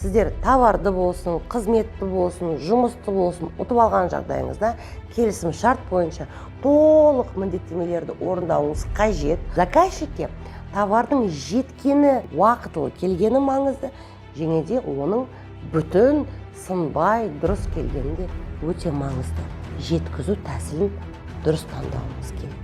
сіздер товарды болсын, қызметті болсын, жұмысты болсын ұтып алған жағдайыңызда келісім шарт бойынша толық міндеттемелерді орындауыңыз қажет. Заказчикке товардың жеткені, уақытылы келгені маңызды, және де оның бүтін, сынбай, дұрыс келгені де өте маңызды. Жеткізу тәсілін дұрыс таңдауымыз керек.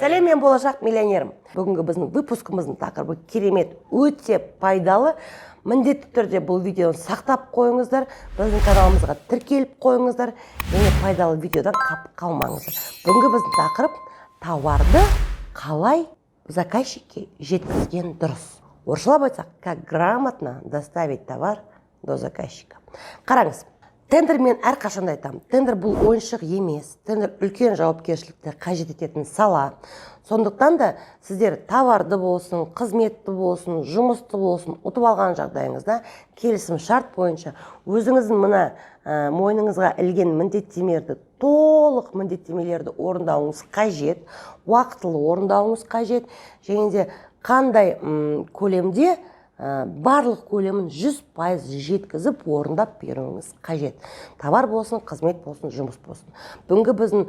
Сәлем, мен болашақ миллионерім. Бүгінгі біздің выпускымыздың тақырыбы керемет, өте пайдалы. Міндетті түрде бұл видеоны сақтап қойыңыздар, біздің каналымызға тіркеліп қойыңыздар, және пайдалы видеодан қалмаңыздар. Бүгінгі біздің тақырып товарды қалай заказчикке жеткізген дұрыс. Орысшалап айтсақ, как грамотно доставить товар до заказчика. Қараңыз. Тендер мен әрқашанда айтамын. Тендер бұл ойыншық емес. Тендер үлкен жауапкершілікті қажет ететін сала. Сондықтан да сіздер товарды болсын, қызметті болсын, жұмысты болсын ұтып алған жағдайыңызда келісім шарт бойынша өзіңіздің мына мойныңызға ілген міндеттемелерді, толық міндеттемелерді орындауыңыз қажет, уақытылы орындауыңыз қажет, және де қандай көлемде барлық көлемін 100% жеткізіп орындап беруіңіз қажет. Товар болсын, қызмет болсын, жұмыс болсын. Бүгінгі біздің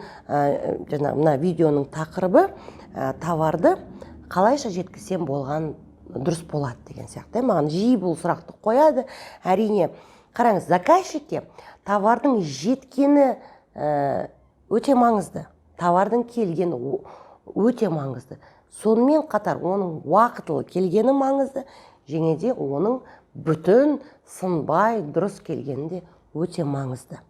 мына видеоның тақырыбы товарды қалайша жеткізсем болған дұрыс болады деген сияқты. Маған жиі бұл сұрақты қояды. Әрине, қараңыз, заказчикке товардың жеткені өте маңызды. Товардың келгені өте маңызды. Сонымен қатар оның уақытылы келгені маңызды. Және де оның бүтін, сынбай, дұрыс келгенде өте маңызды.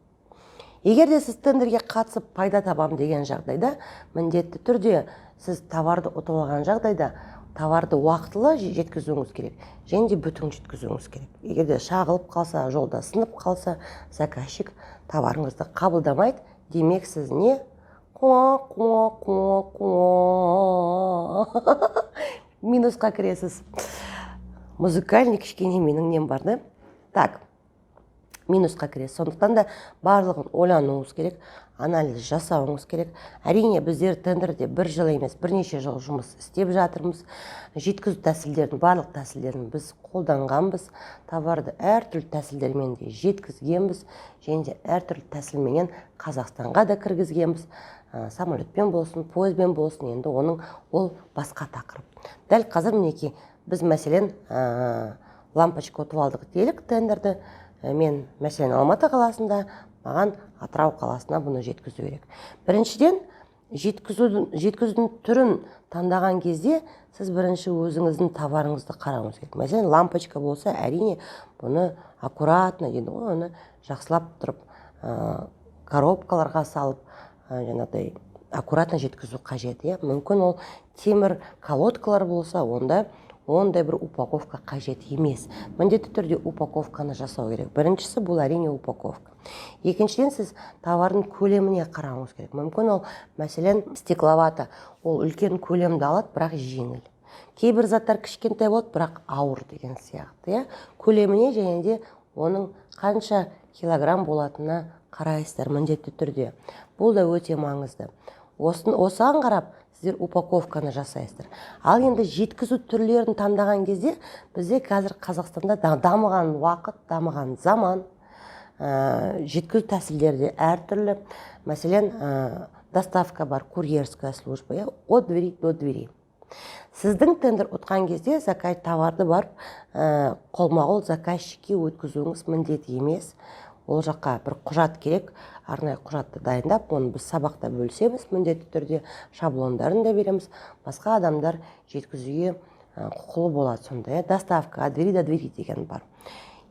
Егер де сіз тендерге қатысып пайда табам деген жағдайда, міндетті түрде сіз товарды ұтып алған жағдайда товарды уақытылы жеткізуіңіз керек, және де бүтін жеткізуіңіз керек. Егер де шағылып қалса, жолда сынып қалса, заказчик товарыңызды қабылдамайды, демек сіз не? Минусқа кіресіз. Музыкальный кішкене менің нем барды. Так, минусқа кіресіз. Сондықтан да барлығын ойлануыңыз керек, анализ жасауыңыз керек. Әрине, біздер тендерде бір жыл емес, бірнеше жыл жұмыс істеп жатырмыз. Жеткізу тәсілдердің, барлық тәсілдерін біз қолданғанбыз. Товарды әртүрлі тәсілдермен де жеткізгенбіз, және де әртүрлі тәсілменен Қазақстанға да кіргізгенбіз. Самолетпен болсын, пойызбен болсын, енді ол басқа тақырып. Дәл қазір мінекей біз мәселен лампочка ұтып алдық делік тендерді. Мен мәселен Алматы қаласында, маған Атырау қаласына бұны жеткізу керек. Біріншіден, жеткізудің түрін таңдаған кезде сіз бірінші өзіңіздің товарыңызды қарауыңыз керек. Мәселен, лампочка болса, әрине бұны аккуратно, оны жақсылап тұрып, коробкаларға салып, жаңағыдай аккуратно жеткізу қажет. Мүмкін ол темір колодкалар болса, ондай бір упаковка қажет емес. Міндетті түрде упаковканы жасау керек. Біріншісі бұл әрине упаковка. Екіншіден, сіз товардың көлеміне қарауыңыз керек. Мүмкін ол, мәселен, стекловата, ол үлкен көлемді алады, бірақ жеңіл. Кейбір заттар кішкентай болады, бірақ ауыр деген сияқты. Көлеміне және де оның қанша килограмм болатынына қарайсыздар міндетті түрде. Бұл да өте маңызды. Осыған қарап, сіздер упаковканы жасайсыздар. Ал енді жеткізу түрлерін таңдаған кезде бізде қазір Қазақстанда дамыған уақыт, дамыған заман, жеткізу тәсілдері әртүрлі. Мәселен, доставка бар, курьерская служба, от двери до двери. Сіздің тендер ұтқан кезде товарды барып, қолма-қол заказчикке өткізуіңіз міндет емес. Ол жаққа бір құжат керек, арнайы құжатты дайындап, оны біз сабақта бөлсеміз, міндетті түрде шаблондарын да береміз. Басқа адамдар жеткізуге құқылы болады сонда. Доставка от двери до двери деген бар.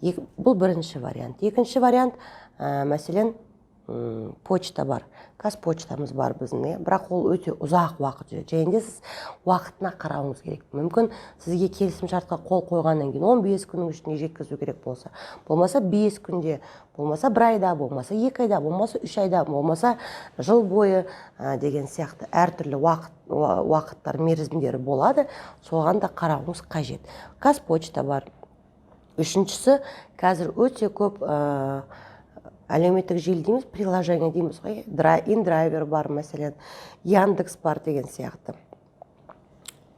Бұл бірінші вариант. Екінші вариант, мәселен, почта бар. Қазпочтамыз бар біздің, бірақ ол өте ұзақ уақыт жүреді. Және де сіз уақытына қарауыңыз керек. Мүмкін сізге келісім шартқа қол қойғаннан кейін 15 күннің ішінде жеткізу керек болмаса 5 күнде, болмаса 1 айда, болмаса 2 айда, болмаса 3 айда, болмаса жыл бойы деген сияқты әртүрлі уақыттар мерзімдері болады. Соған да қарауыңыз қажет. Қазпочта бар. Үшіншісі, қазір өте көп әлеуметтік желі дейміз, приложение дейміз ғой, индрайвер бар мәселен, Яндекс бар деген сияқты.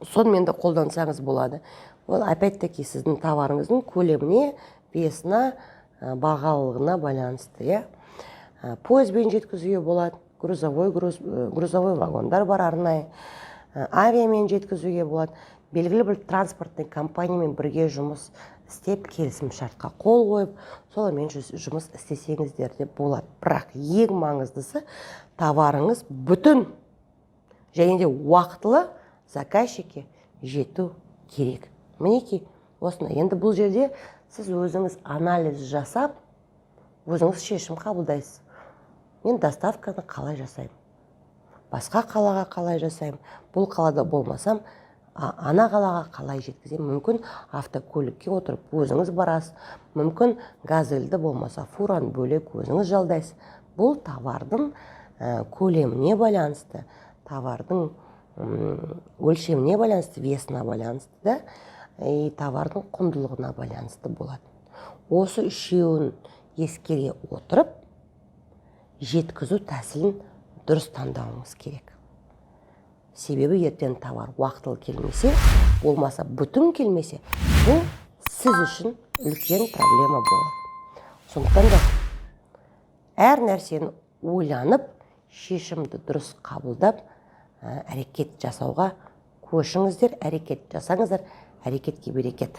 Сонымен де қолдансаңыз болады. Ол опять-таки сіздің товарыңыздың көлеміне, весіне, бағалылығына байланысты. Пойызбен жеткізуге болады, грузовой вагондар бар арнайы, авиамен жеткізуге болады. Белгілі бір транспортный компаниямен бірге жұмыс істеп, келісім шартқа қол қойып, солармен жұмыс істесеңіздер де болады. Бірақ ең маңыздысы товарыңыз бүтін және де уақытылы заказчикке жету керек. Мінекей, осындай. Енді бұл жерде сіз өзіңіз анализ жасап, өзіңіз шешім қабылдайсыз. Мен доставканы қалай жасаймын? Басқа қалаға қалай жасаймын? Бұл қалада болмасам, ана қалаға қалай жеткіземін? Мүмкін автокөлікке отырып өзіңіз барасыз. Мүмкін газельді болмаса фураны бөлек өзіңіз жалдайсыз. Бұл товардың көлеміне байланысты, товардың өлшеміне байланысты, весіне байланысты, и товардың құндылығына байланысты болады. Осы үшеуін ескере отырып, жеткізу тәсілін дұрыс таңдауыңыз керек. Себебі ертең товар уақытылы келмесе, болмаса бүтін келмесе, бұл сіз үшін үлкен проблема болады. Сондықтан да әр нәрсені ойланып, шешімді дұрыс қабылдап, әрекет жасауға көшіңіздер, әрекет жасаңыздар, әрекетке берекет.